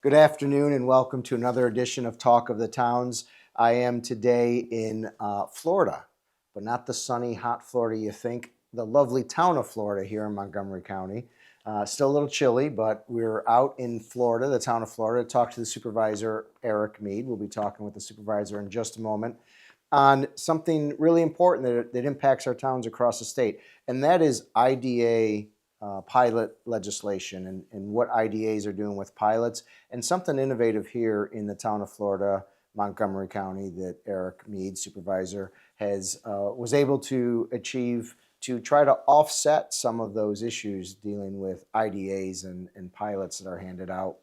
Good afternoon and welcome to another edition of Talk of the Towns. I am today in Florida, but not the sunny, hot Florida you think, the lovely town of Florida here in Montgomery County. Still a little chilly, but we're out in Florida, the town of Florida, to talk to the supervisor, Eric Mead. We'll be talking with the supervisor in just a moment on something really important that impacts our towns across the state, and that is IDA pilot legislation and what IDAs are doing with pilots, and something innovative here in the town of Florida, Montgomery County, that Eric Mead, supervisor, was able to achieve to try to offset some of those issues dealing with IDAs and pilots that are handed out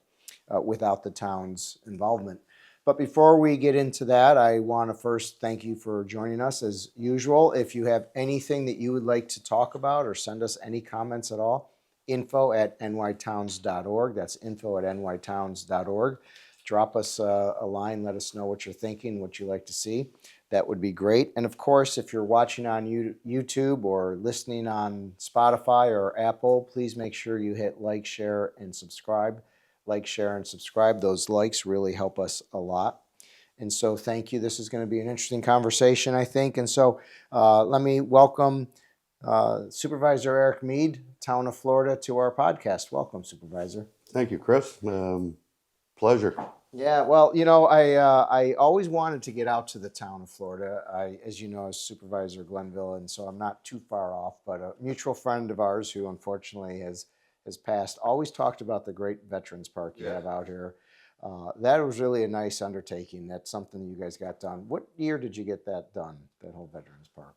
without the town's involvement. But before we get into that, I want to first thank you for joining us as usual. If you have anything that you would like to talk about or send us any comments at all, info@nytowns.org. That's info@nytowns.org. Drop us a line. Let us know what you're thinking, what you like to see. That would be great. And of course, if you're watching on YouTube or listening on Spotify or Apple, please make sure you hit like, share, and subscribe. Like, share, and subscribe. Those likes really help us a lot. And so thank you. This is going to be an interesting conversation, I think. And so let me welcome Supervisor Eric Mead, town of Florida, to our podcast. Welcome, Supervisor. Thank you, Chris. Pleasure. Yeah, well, I always wanted to get out to the town of Florida. As you know, as Supervisor Glenville, and so I'm not too far off. But a mutual friend of ours who unfortunately has passed always talked about the great Veterans Park you have out here. That was really a nice undertaking. That's something you guys got done. What year did you get that done, that whole Veterans Park?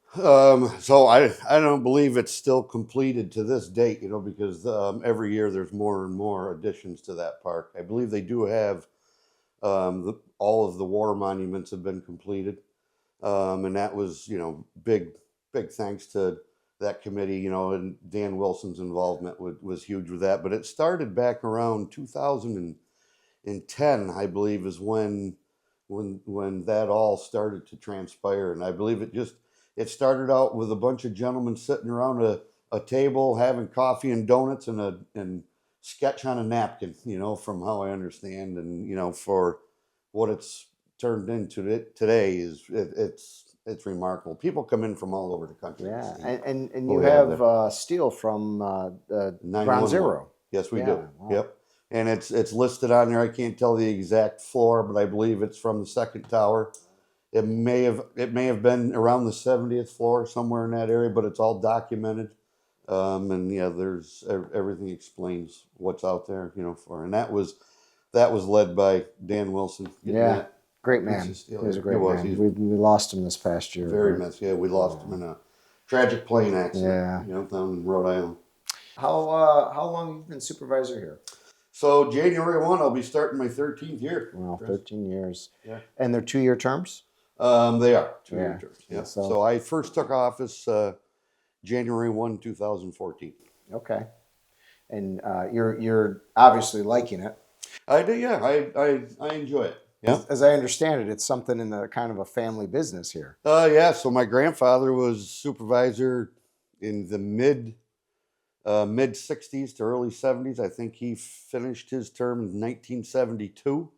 So I don't believe it's still completed to this date, because every year there's more and more additions to that park. I believe they do have all of the war monuments have been completed. And that was, big thanks to that committee, and Dan Wilson's involvement was huge with that. But it started back around 2010, I believe, is when that all started to transpire. And I believe it started out with a bunch of gentlemen sitting around a table having coffee and donuts and sketch on a napkin, from how I understand. And, for what it's turned into today it's remarkable. People come in from all over the country. Yeah, and you have steel from Ground Zero. Yes, we do. Wow. Yep. And it's listed on there. I can't tell the exact floor, but I believe it's from the second tower. It may have been around the 70th floor, somewhere in that area, but it's all documented. And yeah, there's everything explains what's out there, and that was led by Dan Wilson. Yeah. Great man. He was a great man. We lost him this past year. Very nice. Yeah, we lost him in a tragic plane accident. Yeah. Down in Rhode Island. How long have you been supervisor here? So January 1, I'll be starting my 13th year. Wow, 13 years. Yeah. And they're 2-year terms? They are 2-year terms. Yeah. So I first took office January 1, 2014. Okay. And you're obviously liking it. I do. Yeah. I enjoy it. Yeah. As I understand it, it's something in the kind of a family business here. Yeah. So my grandfather was supervisor in the mid 60s to early 70s. I think he finished his term in 1972.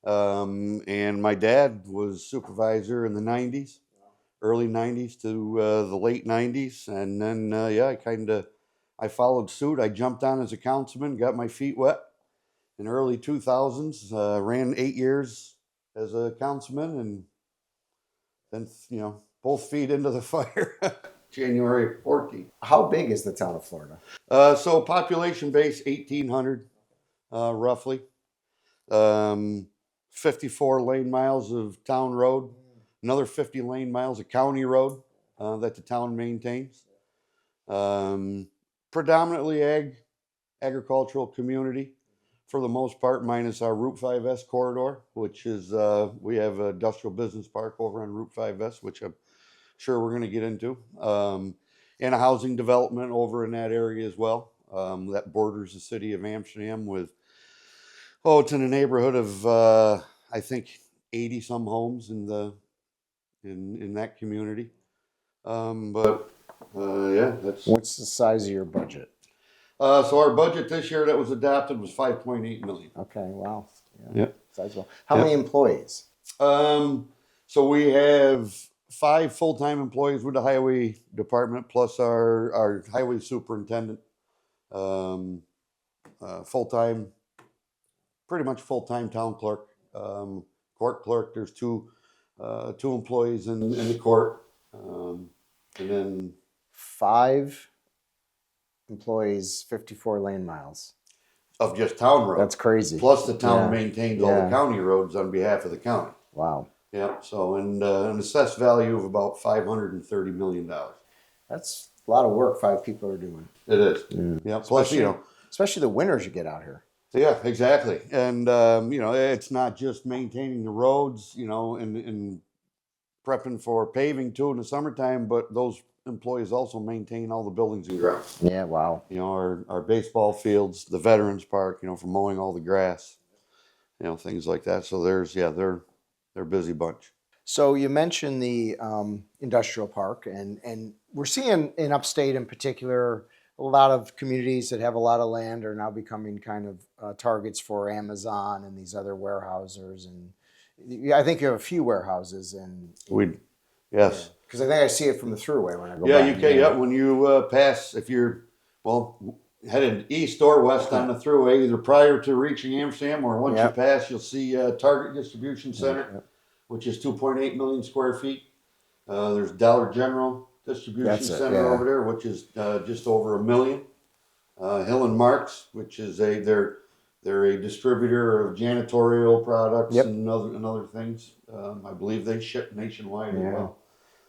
And my dad was supervisor in the 90s, early 90s to the late 90s. And then, I followed suit. I jumped on as a councilman, got my feet wet. In early 2000s, ran 8 years as a councilman, and then, both feet into the fire. January 14th. How big is the town of Florida? So population base, 1,800, roughly. 54 lane miles of town road, another 50 lane miles of county road that the town maintains. Predominantly agricultural community. For the most part, minus our Route 5S corridor, which is, we have an industrial business park over on Route 5S, which I'm sure we're going to get into, and a housing development over in that area as well, that borders the city of Amsterdam with, it's in a neighborhood of, I think, 80 some homes in that community. Yeah, that's... What's the size of your budget? So our budget this year that was adopted was 5.8 million. Okay, wow. Yeah. Yep. Sizable. How Yep. many employees? So we have 5 full-time employees with the highway department, plus our highway superintendent, full-time, pretty much full-time town clerk, court clerk. There's two employees in the court, and then 5 employees, 54 lane miles. of just town roads. That's crazy. Plus the town Yeah. maintains all the Yeah. county roads on behalf of the county. Wow. Yeah. So and an assessed value of about $530 million. That's a lot of work 5 people are doing. It is. Yeah. Yeah. Plus, Especially the winters you get out here. yeah, exactly. And it's not just maintaining the roads, and prepping for paving too in the summertime, but those employees also maintain all the buildings and grounds. Yeah, wow. Our baseball fields, the Veterans Park, for mowing all the grass, things like that. So they're a busy bunch. So you mentioned the industrial park, and we're seeing in upstate in particular, a lot of communities that have a lot of land are now becoming kind of targets for Amazon and these other warehousers. And I think you have a few warehouses Yes. because I think I see it from the thruway when I go Yeah, by. you can. Yeah, when you pass, if you're headed east or west on the thruway, either prior to reaching Amsterdam or once you pass, you'll see Target Distribution Center, which is 2.8 million square feet. There's Dollar General Distribution Center over there, which is just over 1 million. Hill and Marks, which is they're a distributor of janitorial products and other things. I believe they ship nationwide as well.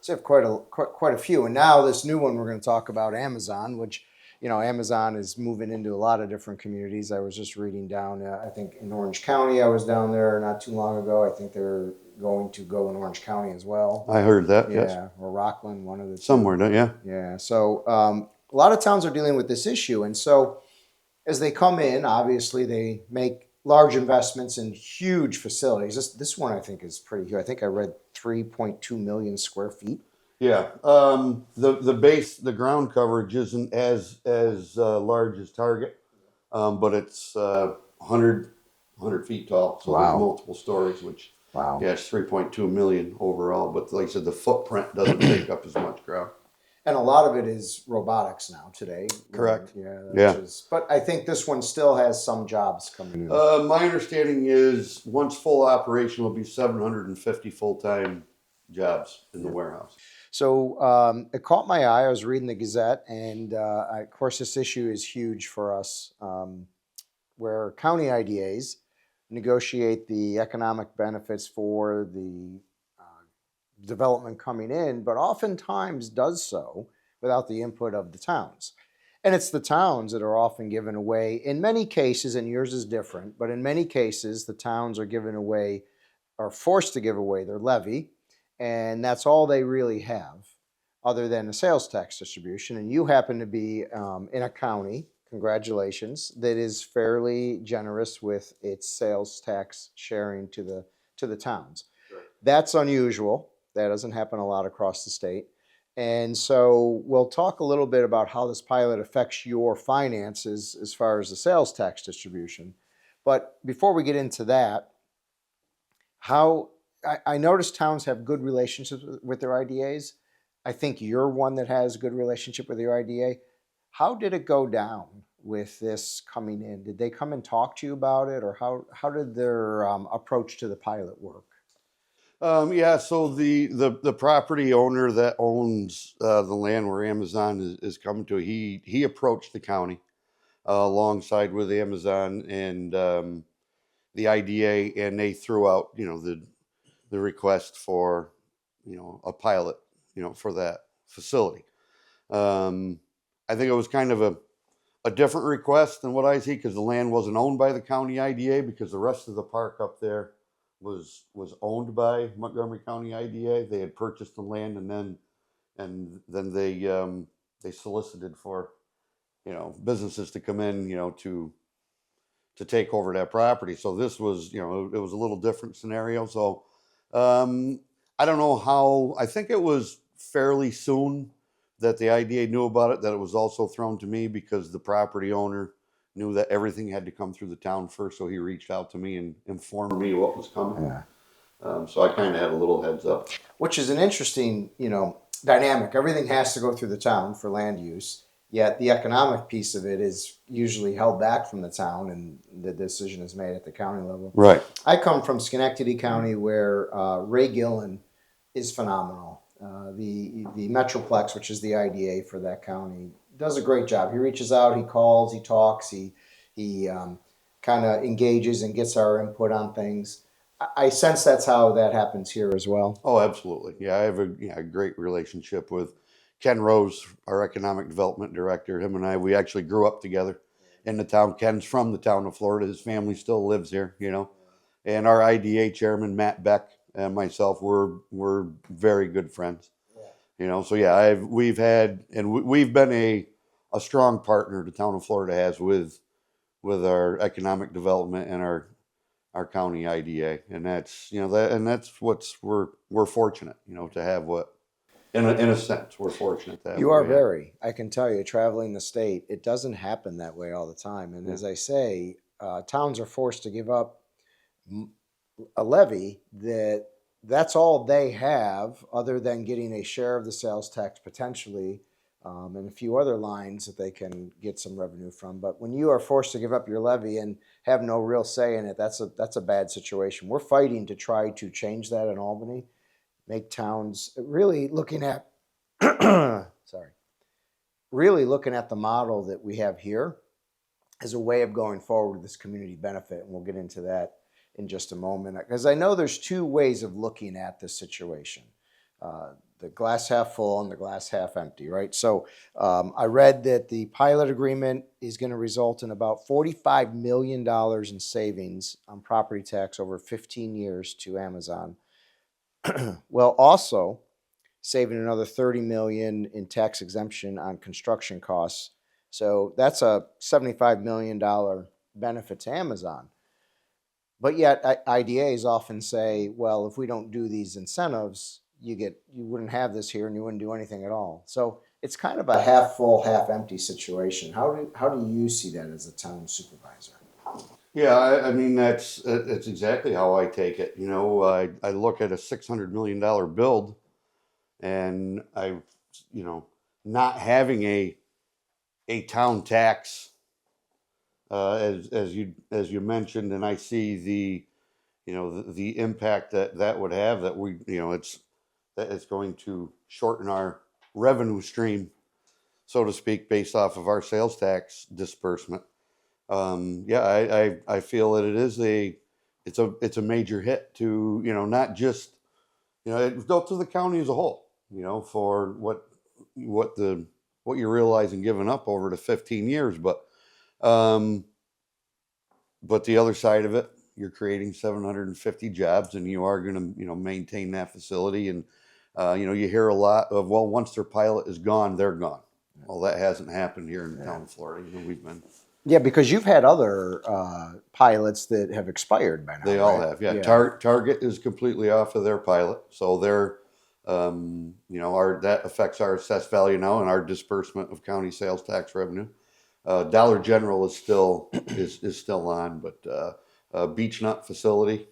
So you have quite a few. And now this new one we're going to talk about, Amazon, which, Amazon is moving into a lot of different communities. I was just reading down, I think in Orange County, I was down there not too long ago. I think they're going to go in Orange County as well. I heard that, yeah, yes. Or Rockland, one of the two. Somewhere, yeah. Yeah, so a lot of towns are dealing with this issue. And so as they come in, obviously they make large investments in huge facilities. This one I think is pretty huge. I think I read 3.2 million square feet. Yeah, the ground coverage isn't as large as Target, but it's 100 feet tall. So there's multiple stories, which it's 3.2 million overall. But like I said, the footprint doesn't take up as much ground. And a lot of it is robotics now today. Correct. Yeah. But I think this one still has some jobs coming in. My understanding is once full operation will be 750 full-time jobs in the warehouse. So it caught my eye. I was reading the Gazette, and of course this issue is huge for us, where county IDAs negotiate the economic benefits for the development coming in, but oftentimes does so without the input of the towns. And it's the towns that are often given away, in many cases, and yours is different, but in many cases the towns are given away, are forced to give away their levy, and that's all they really have other than a sales tax distribution. And you happen to be in a county, congratulations, that is fairly generous with its sales tax sharing to the towns. Sure. That's unusual. That doesn't happen a lot across the state. And so we'll talk a little bit about how this pilot affects your finances as far as the sales tax distribution. But before we get into that, I noticed towns have good relationships with their IDAs. I think you're one that has a good relationship with your IDA. How did it go down with this coming in? Did they come and talk to you about it, or how did their approach to the pilot work? So the property owner that owns the land where Amazon is coming to, he approached the county alongside with Amazon and the IDA, and they threw out the request for a pilot for that facility. I think it was kind of a different request than what I see, because the land wasn't owned by the county IDA, because the rest of the park up there was owned by Montgomery County IDA. They had purchased the land, and then they solicited for businesses to come in to take over that property. So this was it was a little different scenario. So I don't know how. I think it was fairly soon that the IDA knew about it, that it was also thrown to me because the property owner knew that everything had to come through the town first. So he reached out to me and informed me what was coming. Yeah. So I kind of had a little heads up. Which is an interesting, dynamic. Everything has to go through the town for land use, yet the economic piece of it is usually held back from the town, and the decision is made at the county level. Right. I come from Schenectady County, where Ray Gillen is phenomenal. The Metroplex, which is the IDA for that county, does a great job. He reaches out, he calls, he talks, he kind of engages and gets our input on things. I sense that's how that happens here as well. Oh, absolutely. Yeah, I have a great relationship with Ken Rose, our economic development director. Him and I, we actually grew up together in the town. Ken's from the town of Florida. His family still lives here, And our IDA chairman, Matt Beck, and myself, we're very good friends. So yeah, we've been a strong partner the town of Florida has with our economic development and our county IDA, and that's we're fortunate, to have in a sense we're fortunate to have. You are very. I can tell you, traveling the state, it doesn't happen that way all the time. And as I say, towns are forced to give up a levy that's all they have, other than getting a share of the sales tax potentially, and a few other lines that they can get some revenue from. But when you are forced to give up your levy and have no real say in it, that's a bad situation. We're fighting to try to change that in Albany, make towns really looking at really looking at the model that we have here as a way of going forward with this community benefit. And we'll get into that in just a moment, because I know there's two ways of looking at this situation. The glass half full and the glass half empty, right? So I read that the pilot agreement is going to result in about $45 million in savings on property tax over 15 years to Amazon. Well, also saving another $30 million in tax exemption on construction costs. So that's a $75 million benefit to Amazon. But yet IDAs often say, well, if we don't do these incentives, you wouldn't have this here and you wouldn't do anything at all. So it's kind of a half full, half empty situation. How do you see that as a town supervisor? Yeah, I mean that's exactly how I take it. I look at a $600 million build, and not having a town tax, as you mentioned, and I see the impact that would have, that it's going to shorten our revenue stream, so to speak, based off of our sales tax disbursement. I feel that it's a major hit to, not just, it's built to the county as a whole, for what you're realizing giving up over the 15 years. But the other side of it, you're creating 750 jobs, and you are going to, maintain that facility. And, you hear a lot of, well, once their pilot is gone, they're gone. Well, that hasn't happened here in the town of Florida. We've been. Yeah, because you've had other pilots that have expired by now. They all have, yeah. Target is completely off of their pilot, so they're, that affects our assessed value now and our disbursement of county sales tax revenue. Dollar General is still still on, but Beech Nut facility,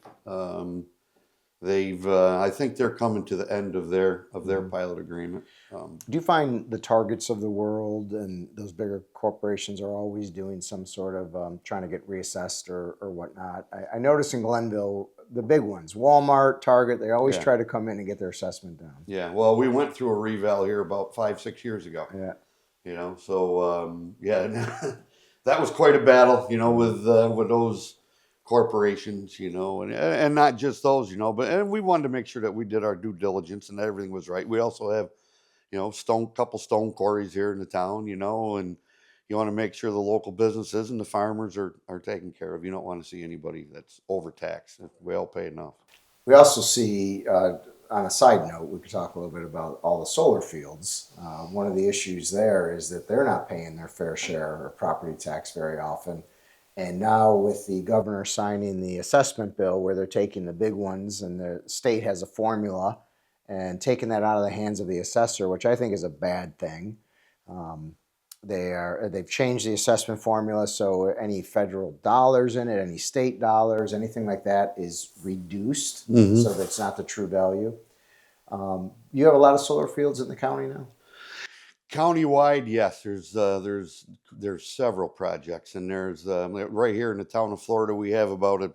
I think they're coming to the end of their pilot agreement. Do you find the Targets of the world and those bigger corporations are always doing some sort of trying to get reassessed or whatnot? I noticed in Glenville, the big ones, Walmart, Target, they always try to come in and get their assessment down. Yeah, well, we went through a reval here about 5-6 years ago. Yeah. That was quite a battle, with those corporations, and not just those, but we wanted to make sure that we did our due diligence and that everything was right. We also have, couple stone quarries here in the town, and you want to make sure the local businesses and the farmers are taken care of. You don't want to see anybody that's overtaxed. We all pay enough. We also see, on a side note, we could talk a little bit about all the solar fields. One of the issues there is that they're not paying their fair share of property tax very often. And now with the governor signing the assessment bill where they're taking the big ones and the state has a formula and taking that out of the hands of the assessor, which I think is a bad thing. They've changed the assessment formula, so any federal dollars in it, any state dollars, anything like that is reduced, so that's not the true value. You have a lot of solar fields in the county now? Countywide, yes, there's several projects, and there's right here in the town of Florida we have about in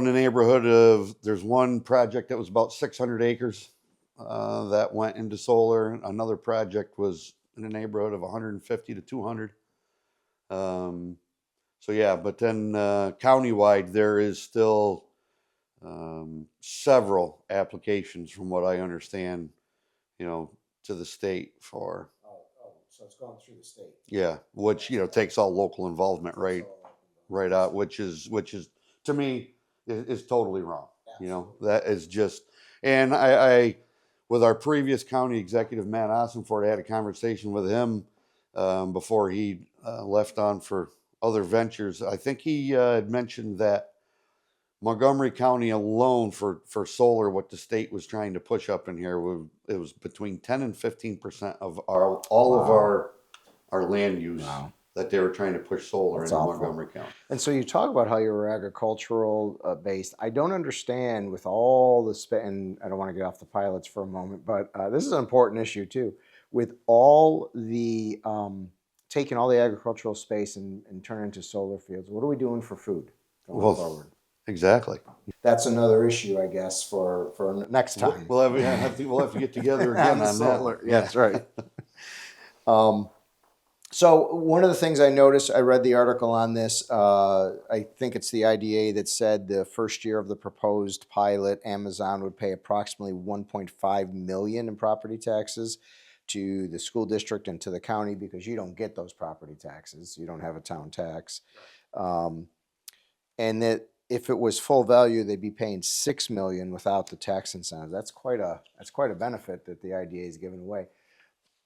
the neighborhood of, there's one project that was about 600 acres that went into solar. Another project was in the neighborhood of 150 to 200. So yeah, but then countywide there is still several applications, from what I understand, to the state for. So it's going through the state. Yeah, which takes all local involvement right out, which is to me is totally wrong. That is just, and I with our previous county executive Matt Ossenford, I had a conversation with him before he left on for other ventures. I think he had mentioned that Montgomery County alone for solar, what the state was trying to push up in here, it was between 10 and 15% of all of our land use that they were trying to push solar in Montgomery County. And so you talk about how you were agricultural based. I don't understand with all the and I don't want to get off the pilots for a moment, but this is an important issue too. With all the taking all the agricultural space and turning into solar fields, what are we doing for food going forward? Exactly. That's another issue, I guess, for next time. We'll have to get together again on solar. that. Yeah, that's right. So one of the things I noticed, I read the article on this. I think it's the IDA that said the first year of the proposed pilot, Amazon would pay approximately $1.5 million in property taxes to the school district and to the county, because you don't get those property taxes. You don't have a town tax. And that if it was full value, they'd be paying $6 million without the tax incentive. That's quite a benefit that the IDA is giving away.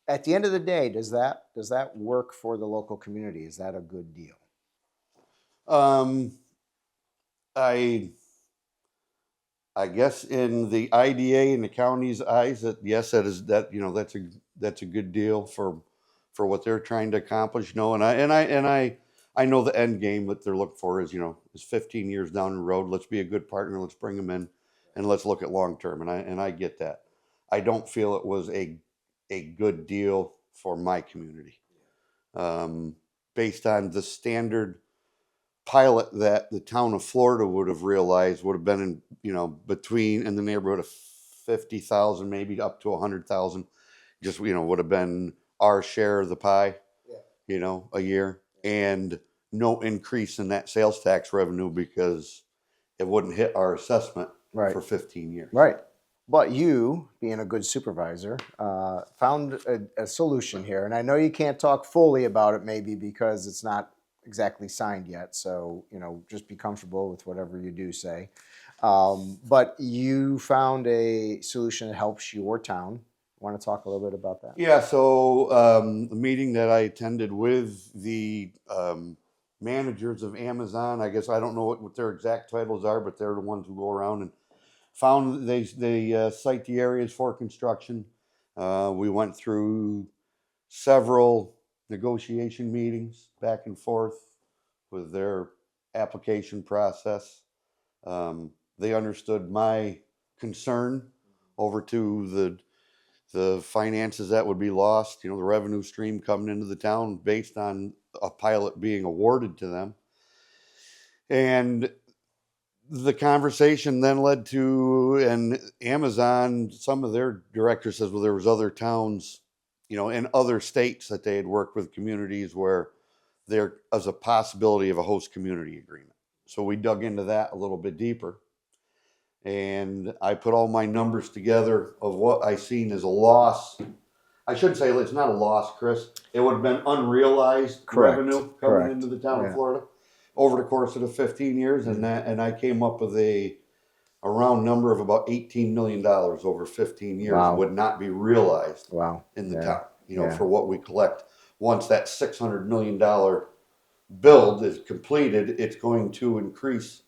At the end of the day, does that work for the local community? Is that a good deal? I guess in the IDA and the county's eyes, that yes, that's a good deal for what they're trying to accomplish. I know the end game that they're looking for is 15 years down the road. Let's be a good partner. Let's bring them in, and let's look at long term. And I get that. I don't feel it was a good deal for my community, based on the standard pilot that the town of Florida would have realized would have been in the neighborhood of 50,000, maybe up to 100,000. Just would have been our share of the pie, a year. And no increase in that sales tax revenue, because it wouldn't hit our assessment for 15 years. Right. But you, being a good supervisor, found a solution here. And I know you can't talk fully about it, maybe because it's not exactly signed yet. So, just be comfortable with whatever you do say. But you found a solution that helps your town. Want to talk a little bit about that? Yeah, so the meeting that I attended with the managers of Amazon, I guess I don't know what their exact titles are, but they're the ones who go around and found they cite the areas for construction. We went through several negotiation meetings back and forth with their application process. They understood my concern over to the finances that would be lost, the revenue stream coming into the town based on a pilot being awarded to them. And the conversation then led to, and Amazon, some of their directors says, well, there was other towns, in other states that they had worked with communities where there was a possibility of a host community agreement. So we dug into that a little bit deeper. And I put all my numbers together of what I seen as a loss. I should say it's not a loss, Chris. It would have been unrealized revenue coming into the town of Florida over the course of the 15 years. And I came up with a round number of about $18 million over 15 years would not be realized in the town, for what we collect. Once that $600 million build is completed, it's going to increase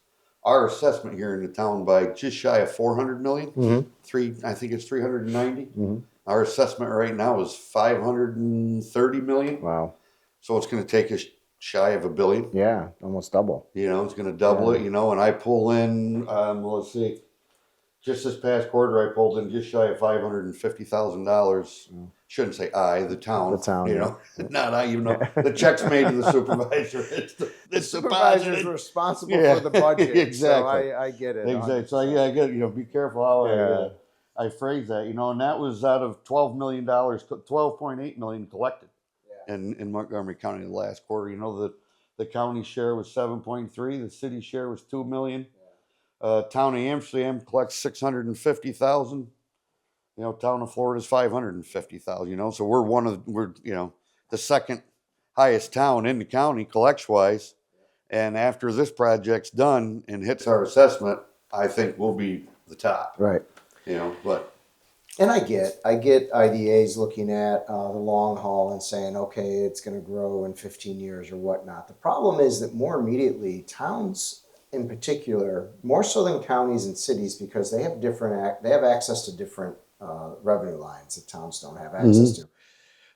our assessment here in the town by just shy of 400 million. Mm-hmm. I think it's 390. Mm-hmm. Our assessment right now is 530 million. Wow. So it's going to take us shy of $1 billion. Yeah, almost double. You know, it's going to double it. You know, and I pull in. Let's see. Just this past quarter, I pulled in just shy of $550,000. Shouldn't say the town. The town, you know, not I. Even though the check's made to the supervisor, the supervisor is responsible for the budget. Exactly. So I get it. Exactly. So I get. You know, be careful how I phrase that. You know, and that was out of $12 million, $12.8 million collected in Montgomery County in the last quarter. You know, the county share was 7.3. The city share was $2 million. Town of Amsterdam collects 650,000. You know, town of Florida is 550,000. You know, so we're the second highest town in the county collects wise. And after this project's done and hits our assessment, I think we'll be the top. Right. You know, but. And I get IDAs looking at the long haul and saying, okay, it's going to grow in 15 years or whatnot. The problem is that more immediately, towns in particular, more so than counties and cities, because they have access to different revenue lines that towns don't have access to.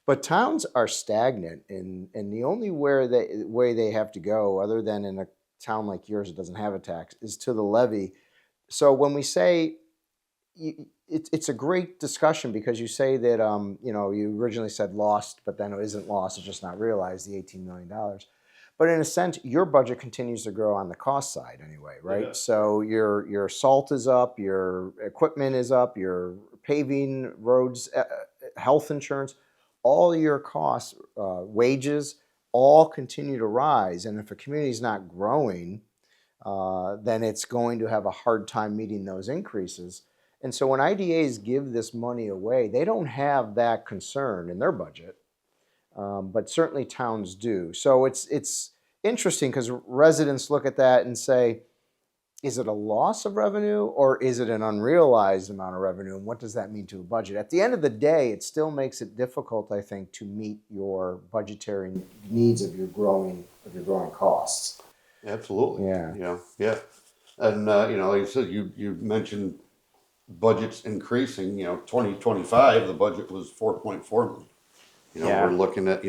But towns are stagnant, and the only way they have to go, other than in a town like yours that doesn't have a tax, is to the levy. So when we say it's a great discussion, because you say that you originally said lost, but then it isn't lost; it's just not realized, the $18 million. But in a sense, your budget continues to grow on the cost side anyway, right? Yeah. So your salt is up, your equipment is up, your paving, roads, health insurance, all your costs, wages, all continue to rise. And if a community is not growing, then it's going to have a hard time meeting those increases. And so when IDAs give this money away, they don't have that concern in their budget. But certainly towns do. So it's interesting, because residents look at that and say, is it a loss of revenue or is it an unrealized amount of revenue? And what does that mean to a budget? At the end of the day, it still makes it difficult, I think, to meet your budgetary needs of your growing costs. Absolutely. Yeah. You know, yeah. And, like you said, you mentioned budgets increasing. 2025, the budget was 4.4 million. We're looking at,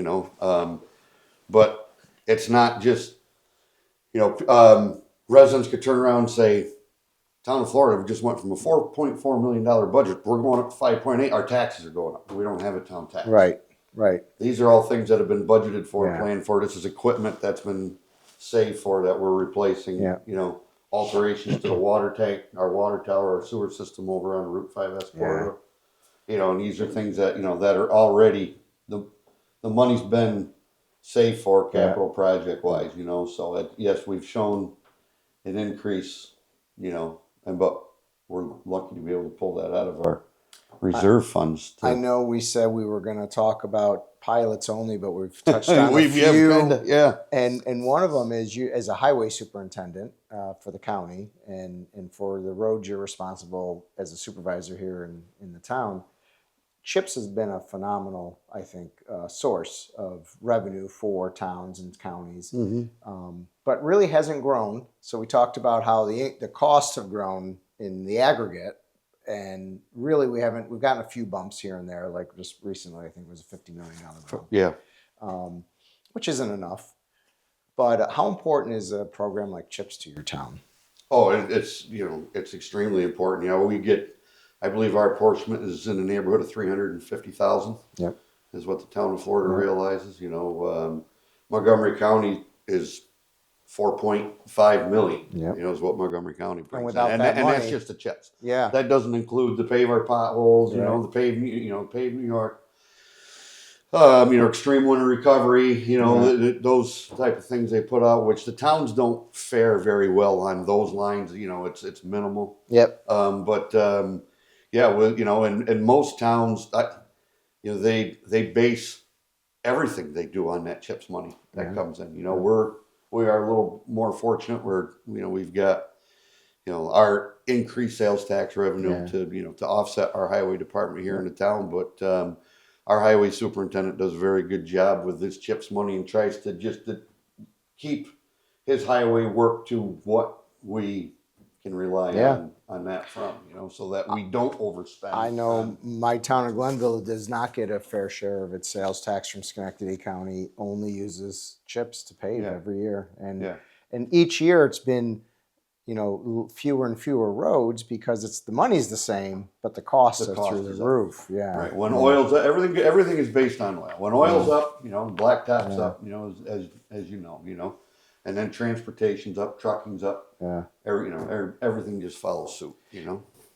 but it's not just, residents could turn around and say, town of Florida, we just went from a $4.4 million budget. We're going up to 5.8. Our taxes are going up. We don't have a town tax. Right. These are all things that have been budgeted for and planned for. This is equipment that's been saved for that we're replacing, alterations to the water tank, our water tower, our sewer system over on Route 5S corridor. And these are things that, that are already, the money's been saved for capital project wise, so yes, we've shown an increase, but we're lucky to be able to pull that out of our reserve funds. I know we said we were going to talk about pilots only, but we've touched on a few. And one of them is you as a highway superintendent for the county, and for the roads you're responsible as a supervisor here in the town. CHIPS has been a phenomenal, I think, source of revenue for towns and counties, but really hasn't grown. So we talked about how the costs have grown in the aggregate, and really we've gotten a few bumps here and there, like just recently, I think it was a $50 million bump. Yeah. Which isn't enough. But how important is a program like CHIPS to your town? Oh, it's extremely important. We get, I believe our apportionment is in the neighborhood of 350,000. Yep. Is what the town of Florida realizes. Montgomery County is 4.5 million. Yep. Is what Montgomery County brings. And without and that money, that's just the CHIPS. Yeah. That doesn't include the pave our potholes. The pave New York. Extreme winter recovery. Those type of things they put out, which the towns don't fare very well on those lines. It's minimal. Yep. And most towns, they base everything they do on that CHIPS money that comes in. We are a little more fortunate where we've got our increased sales tax revenue to offset our highway department here in the town, but our highway superintendent does a very good job with this CHIPS money and tries to keep his highway work to what we can rely Yeah. on that from, so that we don't overspend. I know my town of Glenville does not get a fair share of its sales tax from Schenectady County, only uses chips to pave Yeah. every year. And Yeah. and each year it's been, fewer and fewer roads because the money's the same, but the costs The are cost through the is up. roof. Yeah. Right. When oil's up, everything is based on oil. When oil's up, blacktop's Yeah. up, as and then transportation's up, trucking's up. Yeah. Everything just follows suit.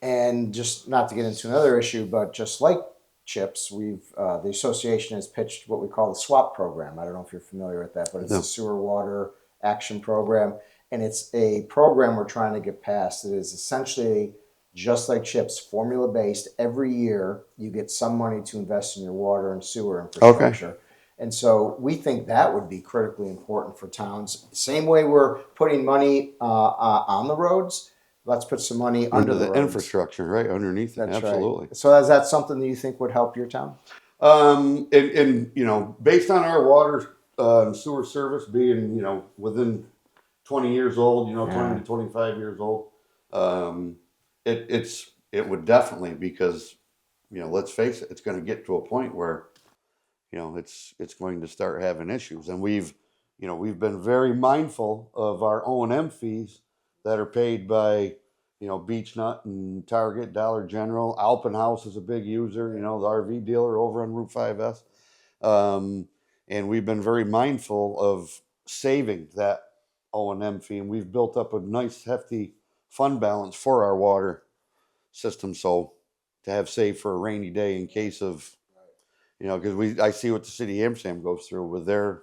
And just not to get into another issue, but just like chips, the association has pitched what we call the SWAP program. I don't know if you're familiar with that, but it's No. a sewer water action program, and it's a program we're trying to get passed. It is essentially just like chips, formula based. Every year, you get some money to invest in your water and sewer infrastructure. And so we think that would be critically important for towns. Same way we're putting money on the roads, let's put some money under the roads. Infrastructure, right underneath it. That's Absolutely. right. So is that something that you think would help your town? And based on our water and sewer service being, within 20 years old, 20 to 25 years old, it would definitely, because, let's face it, it's going to get to a point where, it's going to start having issues. And we've been very mindful of our O&M fees that are paid by, Beach Nut and Target, Dollar General. Alpenhaus is a big user, the RV dealer over on Route 5S. And we've been very mindful of saving that O&M fee, and we've built up a nice hefty fund balance for our water system. So to have saved for a rainy day in case of, because I see what the city of Amsterdam goes through with their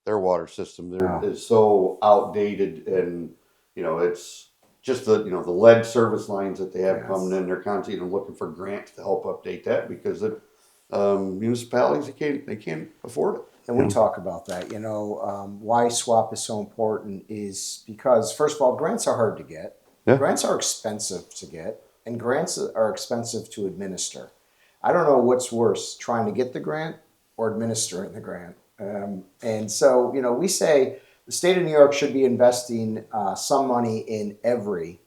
water system. Is so outdated, and it's just the the lead service lines that they have coming in. They're constantly looking for grants to help update that because the municipalities they can't afford it. And we talk about that. Why SWAP is so important is because, first of all, grants are hard to get. Yeah. Grants are expensive to get, and grants are expensive to administer. I don't know what's worse, trying to get the grant or administering the grant. And so, we say the state of New York should be investing some money in every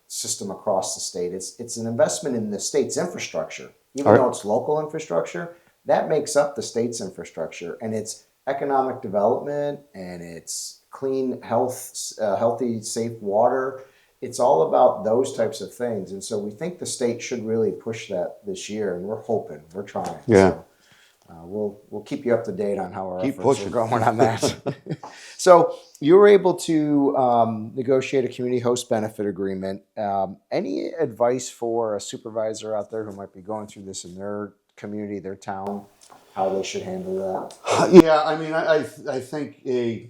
system across the state. It's an investment in the state's infrastructure, even though it's local infrastructure. That makes up the state's infrastructure, and it's economic development, and it's clean, healthy, safe water. It's all about those types of things, and so we think the state should really push that this year, and we're trying. Yeah. So, we'll keep you up to date on how our Keep efforts pushing. are going on that. So you were able to negotiate a community host benefit agreement. Any advice for a supervisor out there who might be going through this in their community, their town, how they should handle that? Yeah, I mean, I think a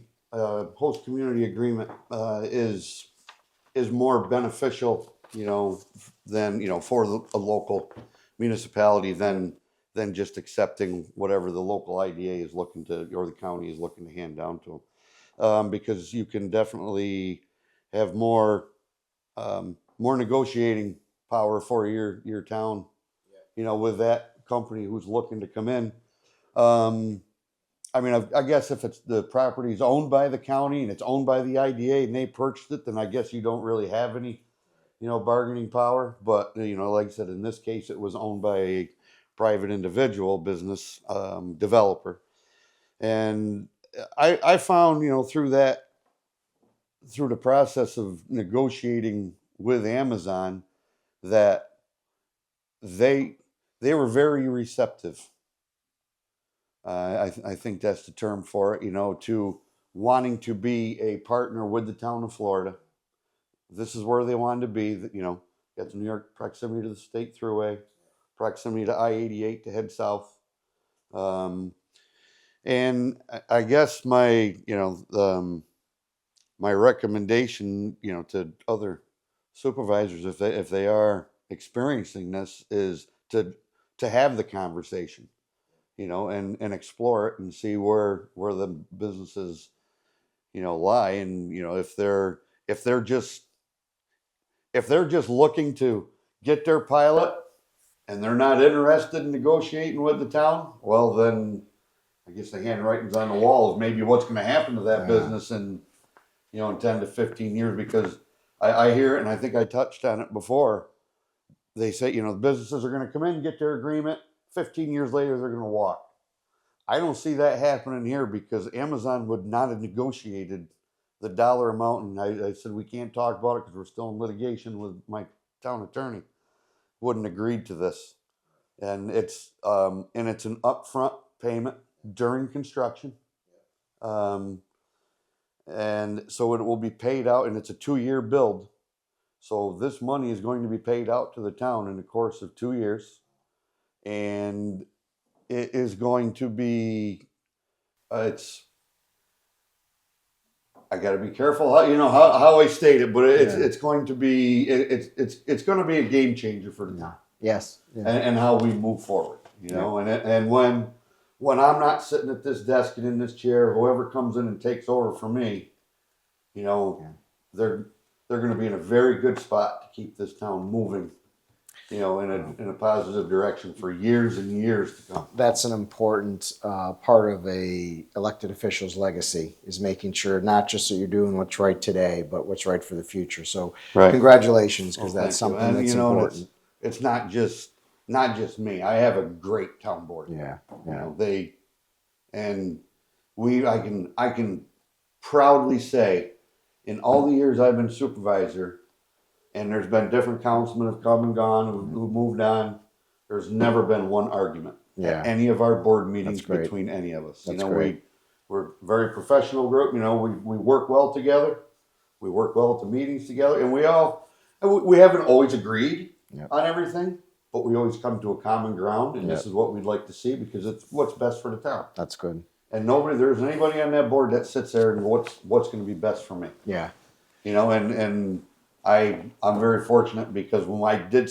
host community agreement is more beneficial, than for a local municipality than just accepting whatever the local IDA is looking to, or the county is looking to hand down to them, because you can definitely have more negotiating power for your town, with that company who's looking to come in. I mean, I guess if it's the property is owned by the county and it's owned by the IDA and they purchased it, then I guess you don't really have any, bargaining power. But, like I said, in this case, it was owned by a private individual business developer. And I found, through the process of negotiating with Amazon, that they were very receptive. I think that's the term for it, to wanting to be a partner with the town of Florida. This is where they wanted to be, got the New York proximity to the state thruway, proximity to I-88 to head south. And I guess my recommendation, to other supervisors, if they are experiencing this, is to have the conversation, and explore it and see where the businesses, lie. And, if they're just looking to get their pilot and they're not interested in negotiating with the town, well, then I guess the handwriting's on the wall of maybe what's going to happen to that business in in 10 to 15 years, because I hear it, and I think I touched on it before. They say, the businesses are going to come in, get their agreement. 15 years later, they're going to walk. I don't see that happening here, because Amazon would not have negotiated the dollar amount. And I said, we can't talk about it because we're still in litigation with my town attorney. Wouldn't agreed to this. And it's an upfront payment during construction. And so it will be paid out, and it's a 2-year build. So this money is going to be paid out to the town in the course of 2 years. And it is going to be, I got to be careful how I state it, but it's going to be, it's going to be a game changer for the town. Yes. Yeah. And how we move forward, and when I'm not sitting at this desk and in this chair, whoever comes in and takes over for me, they're going to be in a very good spot to keep this town moving, in a positive direction for years and years to come. That's an important part of a elected official's legacy, is making sure not just that you're doing what's right today, but what's right for the future. So congratulations, because that's something that's important. It's not just me. I have a great town board. Yeah. I can proudly say, in all the years I've been supervisor, and there's been different councilmen have come and gone, who moved on, there's never been one argument at any of our board meetings between any of us. We're a very professional group. We work well together. We work well at the meetings together, and we haven't always agreed on everything, but we always come to a common ground, and this is what we'd like to see, because it's what's best for the town. That's good. And there's anybody on that board that sits there and what's going to be best for me. Yeah. And I'm very fortunate, because when I did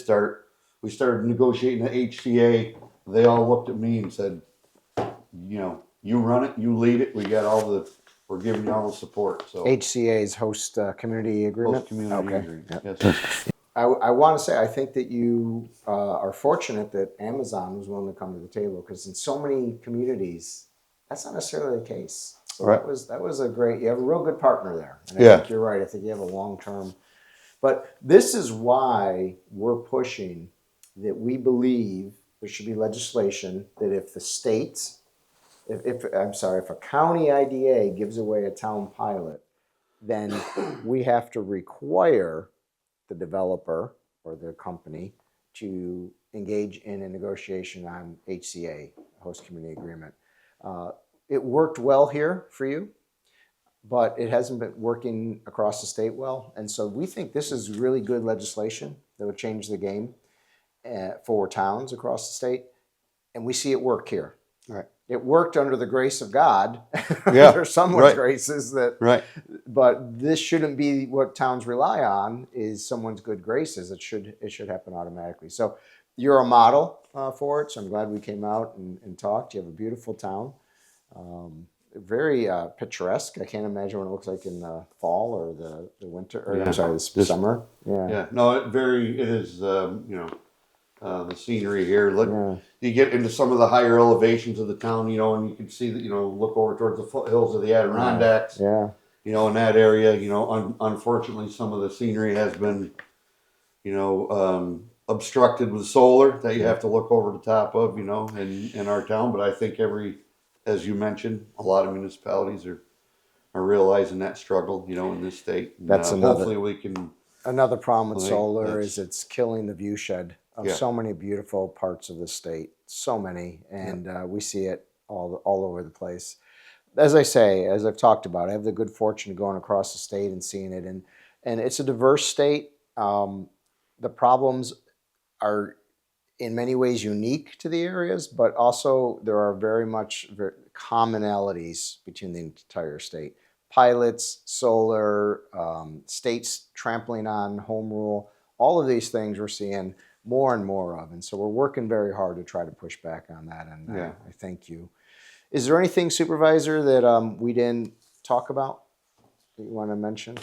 we started negotiating the HCA. They all looked at me and said, you run it, you lead it. We're giving you all the support. So HCA's host community agreement. Host community agreement. Yep. Yes. I want to say, I think that you are fortunate that Amazon was willing to come to the table, because in so many communities, that's not necessarily the case. So that was a great, you have a real good partner there. And I think you're right. I think you have a long-term, but this is why we're pushing that we believe there should be legislation that if the state, if a county IDA gives away a town pilot, then we have to require the developer or the company to engage in a negotiation on HCA, host community agreement. It worked well here for you, but it hasn't been working across the state well. And so we think this is really good legislation that would change the game for towns across the state. And we see it work here. Right. It worked under the grace of God. Yeah. There's someone's graces that. Right. But this shouldn't be what towns rely on, is someone's good graces. It should happen automatically. So you're a model for it. So I'm glad we came out and talked. You have a beautiful town. Very picturesque. I can't imagine what it looks like in the fall or the winter. Or, I'm sorry, the summer. Yeah. Yeah. No, it is. The scenery here. You get into some of the higher elevations of the town, and you can see that, look over towards the foothills of the Adirondacks. Yeah. In that area, unfortunately, some of the scenery has been, obstructed with solar that you have to look over the top of, in our town. But I think as you mentioned, a lot of municipalities are realizing that struggle, in this state. And, that's hopefully we can. Another problem with solar is it's killing the view shed of so many beautiful parts of the state. So many, and we see it all over the place. As I say, as I've talked about, I have the good fortune of going across the state and seeing it, and it's a diverse state. The problems are in many ways unique to the areas, but also there are very commonalities between the entire state. Pilots, solar, states trampling on home rule, all of these things we're seeing more and more of. And so we're working very hard to try to push back on that. And I thank you. Is there anything, Supervisor, that we didn't talk about that you want to mention?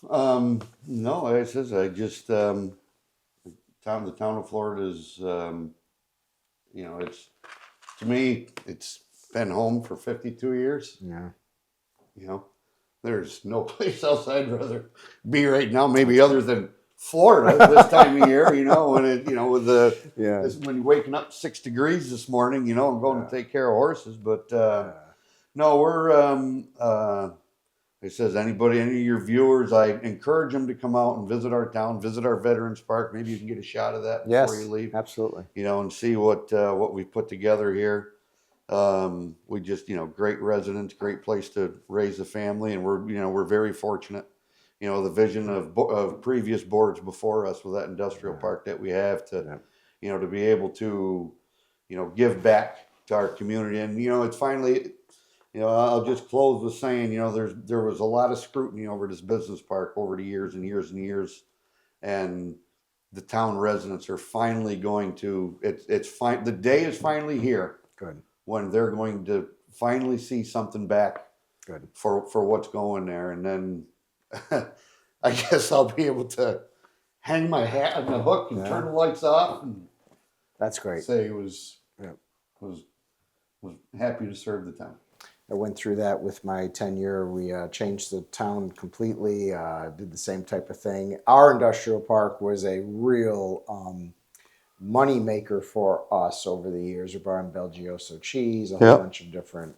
No, I just the town of Florida is, it's, to me, it's been home for 52 years. Yeah. there's no place else I'd rather be right now, maybe other than Florida this time of year, when with when you're waking up 6 degrees this morning, and going to take care of horses. But no, we're it says any of your viewers, I encourage them to come out and visit our town, visit our Veterans Park. Maybe you can get a shot of that before you leave. Absolutely. And see what we put together here. We just, great residents, great place to raise a family, and we're very fortunate. The vision of previous boards before us with that industrial park that we have to be able to, give back to our community. And, it's finally, I'll just close with saying, there was a lot of scrutiny over this business park over the years and years and years. And the town residents are finally going to, it's fine. The day is finally here. Good. When they're going to finally see something back. Good. For what's going there. And then I guess I'll be able to hang my hat on the hook and turn the lights off. And that's great. Say was happy to serve the town. I went through that with my tenure. We changed the town completely, did the same type of thing. Our industrial park was a real money maker for us over the years. We brought in Belgioso cheese, a whole bunch of different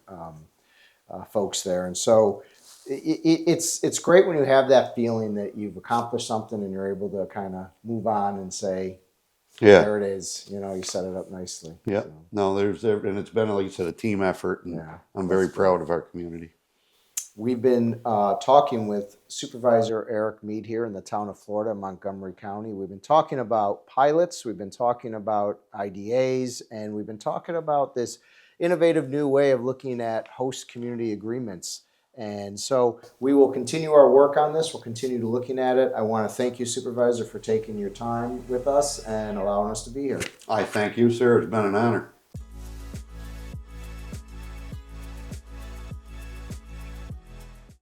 folks there. And so it's great when you have that feeling that you've accomplished something and you're able to kind of move on and say, there it is. You set it up nicely. Yeah. So. No, and it's been, like you said, a team effort. And I'm very proud of our community. We've been talking with Supervisor Eric Mead here in the town of Florida, Montgomery County. We've been talking about pilots, we've been talking about IDAs, and we've been talking about this innovative new way of looking at host community agreements. And so we will continue our work on this. We'll continue to looking at it. I want to thank you, Supervisor, for taking your time with us and allowing us to be here. I thank you, sir. It's been an honor.